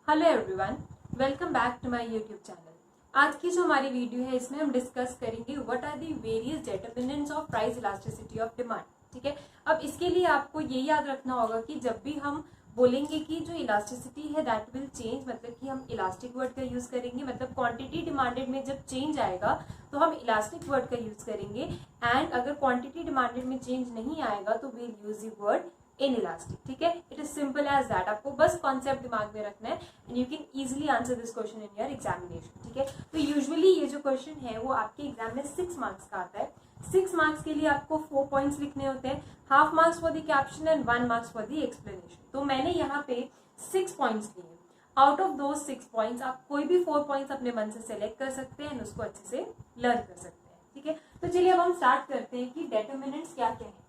Hello everyone, welcome back to my YouTube channel. आज की जो हमारी वीडियो है इसमें हम डिस्कस करेंगे what are the various determinants of price elasticity of demand. ठीक है, अब इसके लिए आपको ये याद रखना होगा कि जब भी हम बोलेंगे कि जो इलास्टिसिटी है दैट विल चेंज, मतलब कि हम इलास्टिक वर्ड का यूज करेंगे, मतलब क्वांटिटी डिमांडेड में जब चेंज आएगा तो हम इलास्टिक वर्ड का यूज करेंगे, एंड अगर क्वांटिटी डिमांडेड में चेंज नहीं आएगा तो we'll use the word inelastic. ठीक है, it is simple as that. आपको बस कॉन्सेप्ट दिमाग में रखना है and you can easily answer this question in your examination. ठीक है, तो यूजुअली ये जो क्वेश्चन है वो आपके एग्जाम में 6 मार्क्स का आता है। 6 मार्क्स के लिए आपको 4 पॉइंट्स लिखने होते हैं, half marks for the caption and 1 marks for the explanation. तो मैंने यहाँ पे 6 पॉइंट्स लिए। आउट ऑफ दो 6 पॉइंट्स आप कोई भी 4 पॉइंट्स अपने मन से सेलेक्ट कर सकते हैं एंड उसको अच्छे से लर्न कर सकते हैं। ठीक है, तो चलिए अब हम स्टार्ट करते हैं कि डिटरमिनेंट्स क्या क्या है।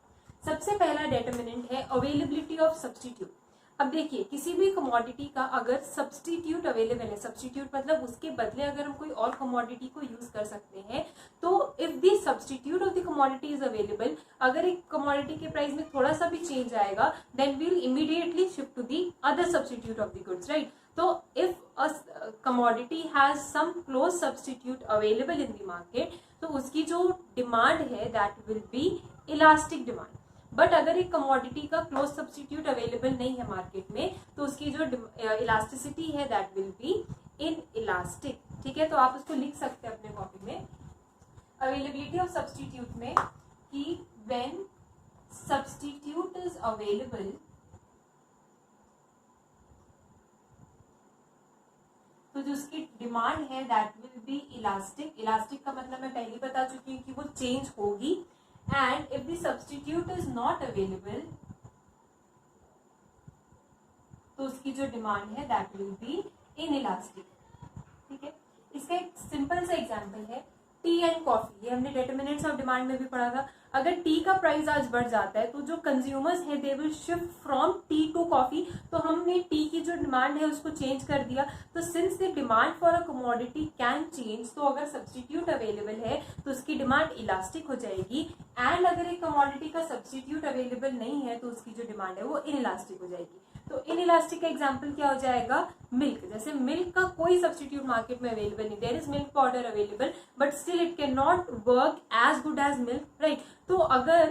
सबसे पहला डिटरमिनेंट है अवेलेबिलिटी ऑफ सब्स्टिट्यूट। अब देखिए, किसी भी कमोडिटी का अगर सब्स्टिट्यूट अवेलेबल है, सब्स्टिट्यूट मतलब उसके बदले अगर हम कोई और कमोडिटी को यूज कर सकते हैं, तो if the substitute of the commodity is available, अगर एक कमोडिटी के प्राइस में थोड़ा सा भी चेंज आएगा then we will immediately shift to the other substitute of the goods, right. तो if a commodity has some close substitute available in the market, तो उसकी जो डिमांड है that will be elastic demand. But अगर एक commodity का close substitute available नहीं है मार्केट में, तो उसकी जो इलास्टिसिटी है that will be in elastic. ठीक है, तो आप उसको लिख सकते हैं अपने कॉपी में, अवेलेबिलिटी ऑफ सब्स्टिट्यूट में, कि व्हेन सब्स्टिट्यूट इज अवेलेबल तो जो उसकी डिमांड है that will be elastic. Elastic का मतलब मैं पहले बता चुकी हूँ कि वो चेंज होगी। And if the substitute is not available, तो उसकी जो डिमांड है दैट विल बी इनइलास्टिक। ठीक है, इसका एक सिंपल सा एग्जांपल है टी एंड कॉफी। ये हमने डिटरमिनेंट्स ऑफ डिमांड में भी पढ़ा था। अगर टी का प्राइस आज बढ़ जाता है तो जो कंज्यूमर्स है they will shift from tea to coffee. तो हमने टी की जो डिमांड है उसको चेंज कर दिया। तो since the demand for a commodity can change, तो अगर सब्स्टिट्यूट अवेलेबल है तो उसकी डिमांड इलास्टिक हो जाएगी, एंड अगर एक कमोडिटी का सब्स्टिट्यूट अवेलेबल नहीं है तो उसकी जो डिमांड है वो इनइलास्टिक हो जाएगी। तो इनइलास्टिक का एग्जांपल क्या हो जाएगा? मिल्क। जैसे मिल्क का कोई सब्स्टिट्यूट मार्केट में अवेलेबल नहीं, there is milk powder available but still it can not work as good as milk, right. तो अगर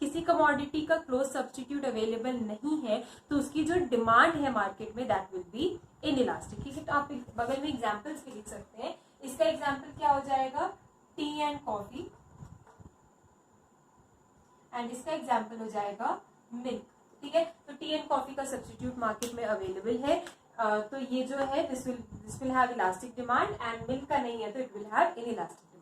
किसी कमोडिटी का क्लोज सब्स्टिट्यूट अवेलेबल नहीं है तो उसकी जो डिमांड है मार्केट में दैट विल बी इनइलास्टिक। ठीक है, तो आप बगल में एग्जांपल्स भी लिख सकते हैं। इसका एग्जांपल क्या हो जाएगा? टी एंड कॉफी, एंड इसका एग्जांपल हो जाएगा मिल्क। ठीक है, तो टी एंड कॉफी का सब्स्टिट्यूट मार्केट में अवेलेबल है, तो ये जो है this will have elastic demand, and milk का नहीं है तो it will have inelastic demand.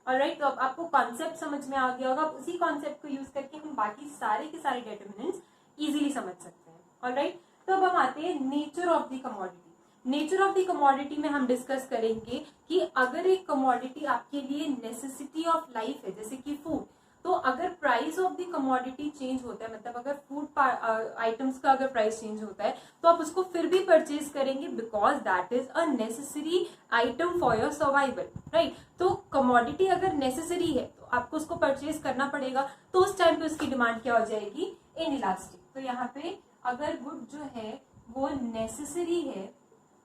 Alright, तो अब आपको कॉन्सेप्ट समझ में आ गया होगा। उसी कॉन्सेप्ट को यूज करके हम बाकी सारे के सारे डिटरमिनेंट्स इजीली समझ सकते हैं। ऑलराइट, तो अब हम आते हैं nature of the commodity. Nature of the commodity में हम डिस्कस करेंगे कि अगर एक कमोडिटी आपके लिए नेसेसिटी ऑफ लाइफ है, जैसे कि फूड, तो अगर price of the commodity change होता है, मतलब अगर फूड आइटम्स का अगर प्राइस चेंज होता है तो आप उसको फिर भी परचेज करेंगे because that is a necessary item for your survival, right. तो कमोडिटी अगर नेसेसरी है तो आपको उसको परचेज करना पड़ेगा, तो उस टाइम पे उसकी डिमांड क्या हो जाएगी? इनइलास्टिक। तो यहाँ पे अगर गुड जो है वो नेसेसरी है,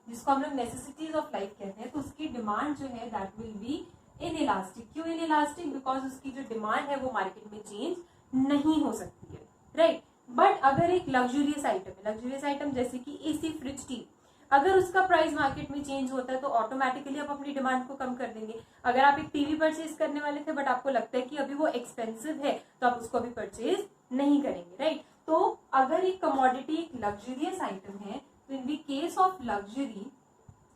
जिसको हम लोग नेसेसिटीज ऑफ लाइफ कहते हैं, तो उसकी डिमांड जो है दैट विल बी इनइलास्टिक। क्यों इनइलास्टिक? बिकॉज उसकी जो डिमांड है वो मार्केट में चेंज नहीं हो सकती है, राइट। बट अगर एक लग्जूरियस आइटम है, लग्जूरियस आइटम जैसे कि एसी, फ्रिज, टीवी, अगर उसका प्राइस मार्केट में चेंज होता है तो ऑटोमेटिकली आप अपनी डिमांड को कम कर देंगे। अगर आप एक टीवी परचेज करने वाले थे बट आपको लगता है कि अभी वो एक्सपेंसिव है तो आप उसको अभी परचेज नहीं करेंगे, राइट। तो अगर एक कमोडिटी एक लग्जूरियस आइटम है तो in the case of luxury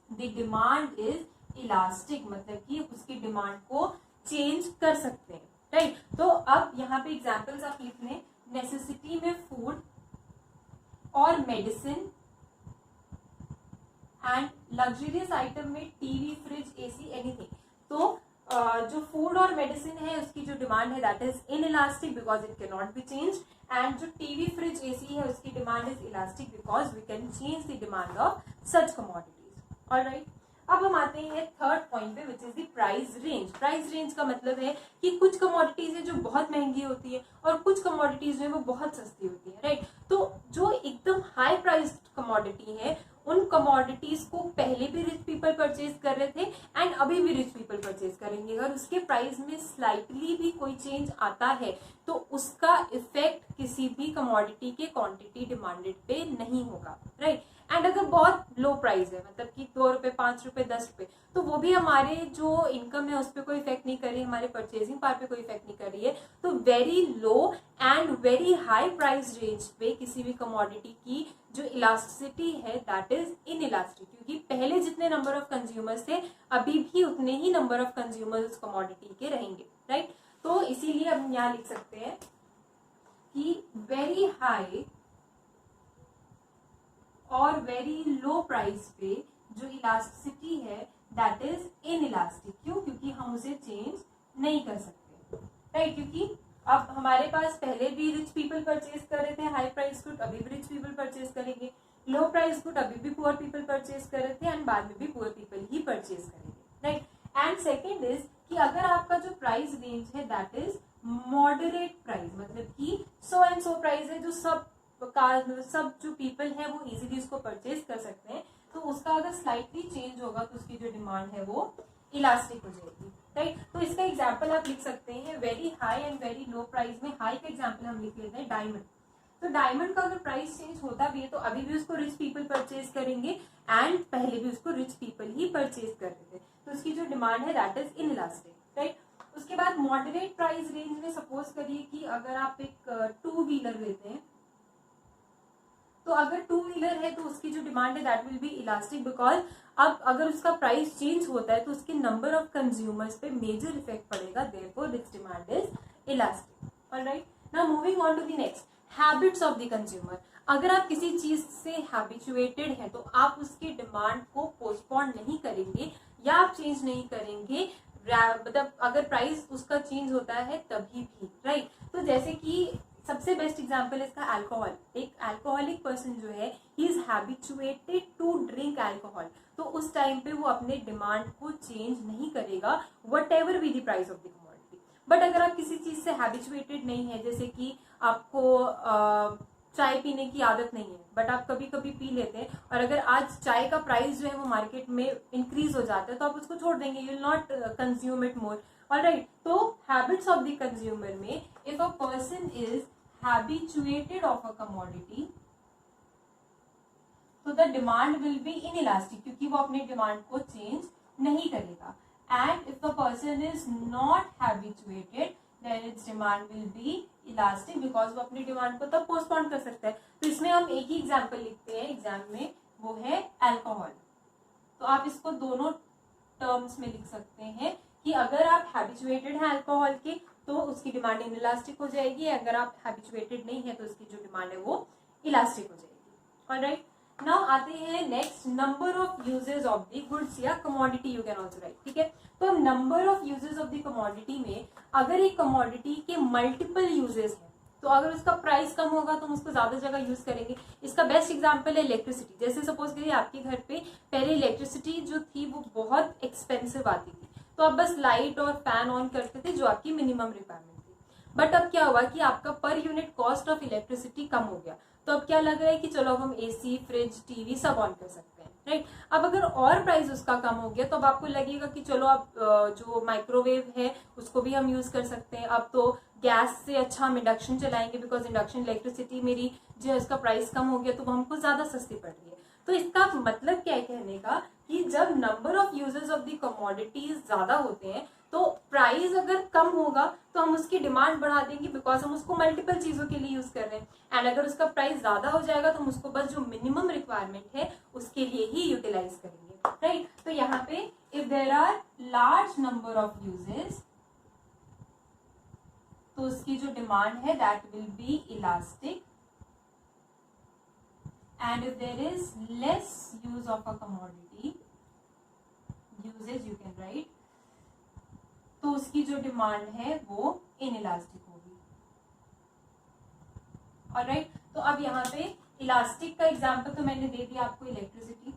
the demand is elastic, मतलब कि उसकी डिमांड को चेंज कर सकते हैं, राइट। तो अब यहाँ पे एग्जांपल्स आप लिख लें। नेसेसिटी में फूड और मेडिसिन, एंड लग्जरियस आइटम में टीवी, फ्रिज, एसी, एनीथिंग। तो जो फूड और मेडिसिन है उसकी जो डिमांड है that is inelastic because it can not be change, and जो टीवी, फ्रिज, एसी है उसकी demand is elastic because we can change the demand of such commodities. Alright, अब हम आते हैं थर्ड पॉइंट पे which is the price range. Price range का मतलब है कि कुछ कमोडिटीज है जो बहुत महंगी होती है और कुछ कमोडिटीज जो है वो बहुत सस्ती होती है, राइट। तो जो एकदम हाई प्राइस कमोडिटी है उन कमोडिटीज को पहले भी रिच पीपल परचेज कर रहे थे एंड अभी भी रिच पीपल परचेज करेंगे। अगर उसके प्राइस में स्लाइटली भी कोई चेंज आता है तो उसका इफेक्ट किसी भी कमोडिटी के क्वांटिटी डिमांडेड पे नहीं होगा, राइट। एंड अगर बहुत लो प्राइस है, मतलब कि 2 रुपए, 5 रुपए, 10 रुपए, तो वो भी हमारे जो इनकम है उस पर कोई इफेक्ट नहीं कर रही है, हमारे परचेजिंग पावर पे कोई इफेक्ट नहीं कर रही है। तो very low and very high price range पे किसी भी कमोडिटी की जो इलास्टिसिटी है दैट इज इनइलास्टिक, क्योंकि पहले जितने नंबर ऑफ कंज्यूमर्स थे अभी भी उतने ही नंबर ऑफ कंज्यूमर्स कमोडिटी के रहेंगे, राइट। तो इसीलिए हम यहाँ लिख सकते हैं कि वेरी हाई और वेरी लो प्राइस पे जो इलास्टिसिटी है दैट इज इनइलास्टिक। क्यों? क्योंकि हम उसे चेंज नहीं कर सकते, राइट। क्योंकि अब हमारे पास पहले भी रिच पीपल परचेज कर रहे थे हाई प्राइस गुड, अभी भी रिच पीपल परचेज करेंगे। लो प्राइस गुड अभी भी पुअर पीपल परचेज कर रहे थे एंड बाद में भी पुअर पीपल ही परचेज करेंगे, राइट। एंड सेकेंड इज कि अगर आपका जो प्राइस रेंज है दैट इज मॉडरेट प्राइस, मतलब कि सो एंड सो प्राइस है जो सब जो पीपल है वो इजीली उसको परचेज कर सकते हैं, तो उसका अगर स्लाइटली चेंज होगा तो उसकी जो डिमांड है वो इलास्टिक हो जाएगी, राइट। तो इसका एग्जांपल आप लिख सकते हैं very high and very low price में। हाई का एग्जांपल हम लिख लेते हैं डायमंड। तो डायमंड का अगर प्राइस चेंज होता भी है तो अभी भी उसको रिच पीपल परचेज करेंगे एंड पहले भी उसको रिच पीपल ही परचेज कर रहे थे, तो उसकी जो डिमांड है दैट इज इनइलास्टिक, राइट। उसके बाद मॉडरेट प्राइस रेंज में सपोज करिए कि अगर आप एक 2 व्हीलर लेते हैं, तो अगर 2 व्हीलर है तो उसकी जो डिमांड है that will be elastic, because अब अगर उसका प्राइस चेंज होता है तो उसके नंबर ऑफ कंज्यूमर्स पे मेजर इफेक्ट पड़ेगा, therefore its demand is elastic, alright. Now moving on to the next, habits of the consumer. अगर आप किसी चीज से हैबिचुएटेड हैं तो आप उसकी डिमांड को पोस्टपोन नहीं करेंगे या आप चेंज नहीं करेंगे, मतलब अगर प्राइस उसका चेंज होता है तभी भी, राइट। तो जैसे कि सबसे बेस्ट एग्जांपल है इसका अल्कोहल। एक अल्कोहलिक पर्सन जो है he is habituated to drink alcohol, तो उस टाइम पे वो अपने डिमांड को चेंज नहीं करेगा what ever be the price of the commodity. But अगर आप किसी चीज से हैबिचुएटेड नहीं है, जैसे कि आपको चाय पीने की आदत नहीं है बट आप कभी कभी पी लेते हैं, और अगर आज चाय का प्राइस जो है वो मार्केट में इंक्रीज हो जाता है तो आप उसको छोड़ देंगे, you will not consume it more, alright. तो हैबिट्स ऑफ द कंज्यूमर में if a person is habituated of a commodity तो the demand will be inelastic, क्योंकि वो अपनी डिमांड को चेंज नहीं करेगा। And if the person is not habituated then its demand will be elastic, because वो अपनी डिमांड को तब पोस्टपोन कर सकता है। तो इसमें हम एक ही एग्जाम्पल लिखते हैं एग्जाम में, वो है अल्कोहल। तो आप इसको दोनों टर्म्स में लिख सकते हैं कि अगर आप हैबिचुएटेड हैं अल्कोहल के तो उसकी डिमांड इनइलास्टिक हो जाएगी, अगर आप हैबिचुएटेड नहीं है तो उसकी जो डिमांड है वो इलास्टिक हो जाएगी, ऑलराइट। नाउ आते हैं next, number of uses of the goods या commodity you can also write, ठीक है। तो number of uses of the commodity में अगर एक कमोडिटी के मल्टीपल यूजेस हैं तो अगर उसका प्राइस कम होगा तो हम उसको ज्यादा जगह यूज करेंगे। इसका बेस्ट एग्जांपल है इलेक्ट्रिसिटी। जैसे सपोज करिए आपके घर पे पहले इलेक्ट्रिसिटी जो थी वो बहुत एक्सपेंसिव आती थी, तो आप बस लाइट और फैन ऑन करते थे जो आपकी मिनिमम रिक्वायरमेंट थी। बट अब क्या हुआ कि आपका per unit cost of electricity कम हो गया, तो अब क्या लग रहा है कि चलो अब हम एसी, फ्रिज, टीवी सब ऑन कर सकते हैं, राइट। अब अगर और प्राइस उसका कम हो गया तो अब आपको लगेगा कि चलो अब जो माइक्रोवेव है उसको भी हम यूज कर सकते हैं। अब तो गैस से अच्छा हम इंडक्शन चलाएंगे, बिकॉज इंडक्शन इलेक्ट्रिसिटी मेरी जो है उसका प्राइस कम हो गया तो वो हमको ज्यादा सस्ती पड़ रही है। तो इसका मतलब क्या है कहने का कि जब number of uses of the commodities ज्यादा होते हैं तो प्राइस अगर कम होगा तो हम उसकी डिमांड बढ़ा देंगे, बिकॉज हम उसको मल्टीपल चीजों के लिए यूज कर रहे हैं। एंड अगर उसका प्राइस ज्यादा हो जाएगा तो हम उसको बस जो मिनिमम रिक्वायरमेंट है उसके लिए ही यूटिलाइज करेंगे, राइट। तो यहाँ पे if there are large number of uses तो उसकी जो डिमांड है that will be elastic, and if there is less use of a commodity uses you can write, तो उसकी जो डिमांड है वो इनइलास्टिक होगी, ऑलराइट। तो अब यहाँ पे इलास्टिक का एग्जांपल तो मैंने दे दिया आपको इलेक्ट्रिसिटी,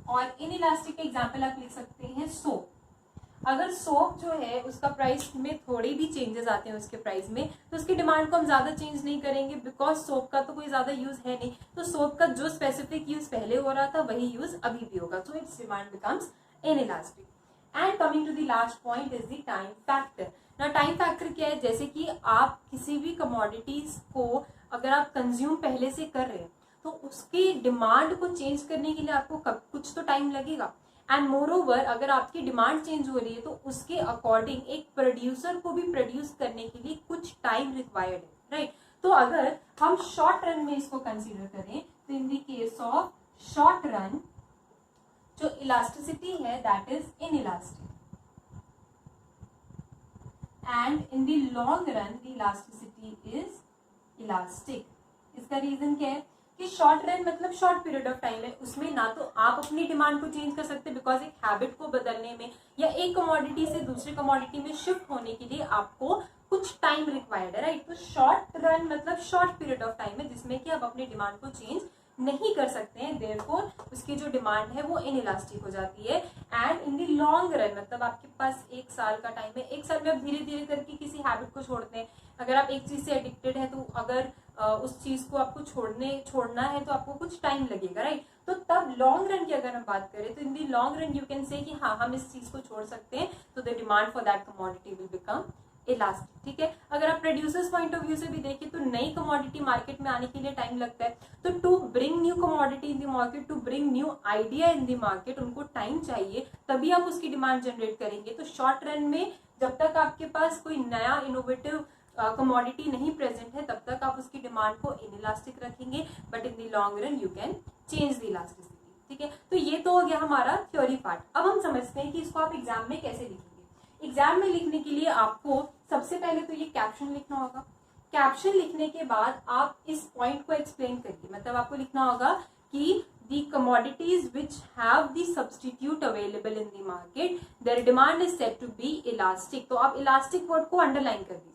और इनइलास्टिक का एग्जांपल आप लिख सकते हैं सोप। अगर सोप जो है उसका प्राइस में थोड़े भी चेंजेस आते हैं उसके प्राइस में, तो उसकी डिमांड को हम ज्यादा चेंज नहीं करेंगे, बिकॉज सोप का तो कोई ज्यादा यूज है नहीं, तो सोप का जो स्पेसिफिक यूज पहले हो रहा था वही यूज अभी भी होगा, so its demand becomes inelastic. And coming to the last point is the time factor. ना टाइम फैक्टर क्या है, जैसे कि आप किसी भी कमोडिटीज को अगर आप कंज्यूम पहले से कर रहे हैं तो उसकी डिमांड को चेंज करने के लिए आपको कुछ तो टाइम लगेगा। एंड मोर ओवर अगर आपकी डिमांड चेंज हो रही है तो उसके अकॉर्डिंग एक प्रोड्यूसर को भी प्रोड्यूस करने के लिए कुछ टाइम रिक्वायर्ड है, राइट। तो अगर हम शॉर्ट रन में इसको कंसीडर करें तो in the case of short run जो इलास्टिसिटी है that is inelastic, and in the long run the elasticity is elastic. इसका रीजन क्या है कि शॉर्ट रन मतलब शॉर्ट पीरियड ऑफ टाइम है, उसमें ना तो आप अपनी डिमांड को चेंज कर सकते बिकॉज एक हैबिट को बदलने में या एक कमोडिटी से दूसरी कमोडिटी में शिफ्ट होने के लिए आपको कुछ टाइम रिक्वायर्ड है, राइट। तो शॉर्ट रन मतलब शॉर्ट पीरियड ऑफ टाइम है जिसमें कि आप अपनी डिमांड को चेंज नहीं कर सकते हैं, देयरफॉर उसकी जो डिमांड है वो इनइलास्टिक हो जाती है। And in the long run मतलब आपके पास 1 साल का टाइम है, 1 साल में आप धीरे धीरे करके किसी हैबिट को छोड़ते हैं। अगर आप एक चीज से एडिक्टेड है तो अगर उस चीज को आपको छोड़ना है तो आपको कुछ टाइम लगेगा, राइट। तो तब लॉन्ग रन की अगर हम बात करें तो in the long run you can say कि हाँ हम इस चीज को छोड़ सकते हैं, तो the demand for that commodity will become elastic, ठीक है। अगर आप प्रोड्यूसर्स पॉइंट ऑफ व्यू से भी देखें तो नई कमोडिटी मार्केट में आने के लिए टाइम लगता है, तो to bring new commodity in the market, to bring new idea in the market, उनको टाइम चाहिए, तभी आप उसकी डिमांड जनरेट करेंगे। तो शॉर्ट रन में जब तक आपके पास कोई नया इनोवेटिव कमोडिटी नहीं प्रेजेंट है तब तक आप उसकी डिमांड को इनइलास्टिक रखेंगे, but in the long run you can change the elasticity, ठीक है। तो ये तो हो गया हमारा थ्योरी पार्ट। अब हम समझते हैं कि इसको आप एग्जाम में कैसे लिखेंगे। एग्जाम में लिखने के लिए आपको सबसे पहले तो ये कैप्शन लिखना होगा। कैप्शन लिखने के बाद आप इस पॉइंट को एक्सप्लेन करिए, मतलब आपको लिखना होगा कि the commodities which have the substitute available in the market, their demand is said to be elastic। तो आप elastic वर्ड को अंडरलाइन कर दीजिए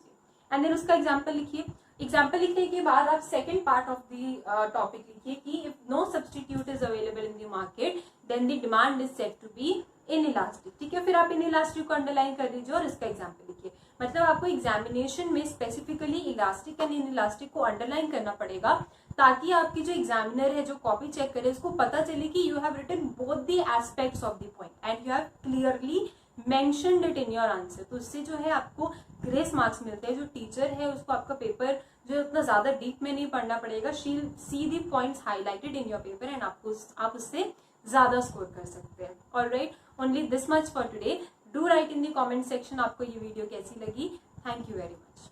एंड देन उसका एग्जाम्पल लिखिए। एग्जाम्पल लिखने के बाद आप second part of the topic लिखिए कि if no substitute is available in the market then the demand is said to be inelastic, ठीक है। फिर आप इनइलास्टिक को अंडरलाइन कर दीजिए और इसका एग्जाम्पल लिखिए। मतलब आपको एग्जामिनेशन में स्पेसिफिकली इलास्टिक एंड इनइलास्टिक को अंडरलाइन करना पड़ेगा ताकि आपकी जो एग्जामिनर है जो कॉपी चेक करे उसको पता चले कि you have written both the aspects of the point and you have clearly mentioned it in your answer. तो उससे जो है आपको ग्रेस मार्क्स मिलते हैं। जो टीचर है उसको आपका पेपर जो उतना ज्यादा डीप में नहीं पढ़ना पड़ेगा, she see the points highlighted in your paper and आप उससे ज्यादा स्कोर कर सकते हैं। Alright, only this much for today. Do write in the comment section आपको ये वीडियो कैसी लगी। Thank you very much.